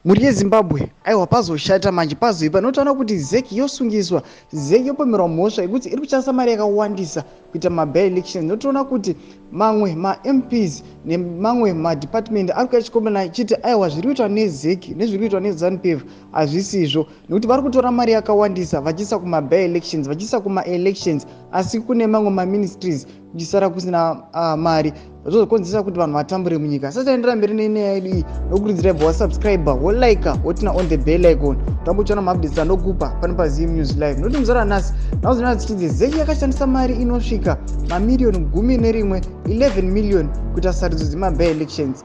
muri yeZimbabwe aiwa pazoshata manje pazoipa notaona kuti Zec yosungiswa Zec yopomerwa mhosva yekuti iri kushandisa mari yakawandisa kuita maby elections. Notoona kuti mamwe maMPs nemamwe madepartment ari kuchikombana achiti aiwa zviri kuitwa neZec nezviri kuitwa neZANU-PF hazvisizvo, nekuti vari kutora mari yakawandisa vachiisa kumaby elections vachiisa kumaelections, asi kune mamwe maministries kuchisara kusina mari zvozokonzeresa kuti vanhu vatambure munyika. Sasa endera mberi nenyaya yedu iyi nokurudzira ibva wasubscriber wolika wotina on the bell icon tambochiona maupdates anokupa pane paZim News Live. Noti muzara nhasi nauzvina dzichidzi Zec yakashandisa mari inosvika mamiliyoni 11 million kuita sarudzo dzemaby elections.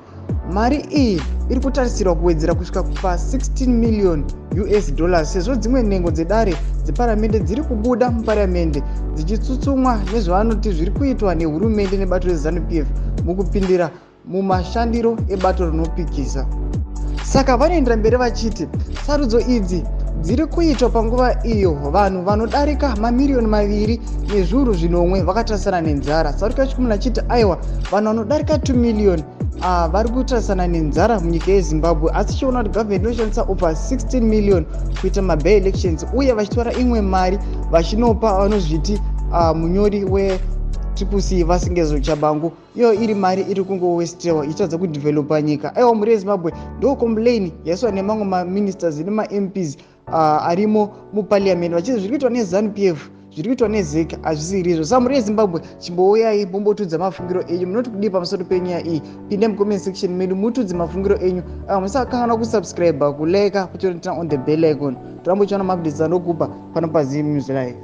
Mari iyi iri kutarisirwa kuwedzera kusvika pa$16 million sezvo dzimwe nhengo dzedare dzeparamende dziri kubuda muparamende dzichitsutsumwa nezvavanoti zviri kuitwa nehurumende nebato reZANU-PF mukupindira mumashandiro ebato rinopikisa. Saka vanoendera mberi vachiti sarudzo idzi dziri kuitwa panguva iyo vanhu vanodarika mamiliyoni 2 nezviuru 9 vakatarisana nenzara. Saruka chikumuna chiti aiwa vanhu vanodarika 2 million vari kutarisana nenzara munyika yeZimbabwe, asi chiona kuti gavhmendi inoshandisa over 16 million kuita maby elections uye vachitora imwe mari vachinopa vanozviti munyori weTSHABANGU vasingezo Chabangu, iyo iri mari iri kungowestewa ichitadza kudhivhelopa nyika. Aiwa muri yeZimbabwe ndo complain yaiswa nemamwe maministers nemaMPs arimo muparliament vachiti zviri kuitwa neZANU-PF zviri kuitwa neZec hazvisiri izvo. Saka muri yeZimbabwe chimbouyai mumbotudza mafungiro enyu. Munoti kudii pamusoro penyaya iyi? Pinde mucomment section medu mutudze mafungiro enyu. Musakangana kusubscribe kulika kuchona on the bell icon torambochiona maupdates anokupa pano paZim News Live.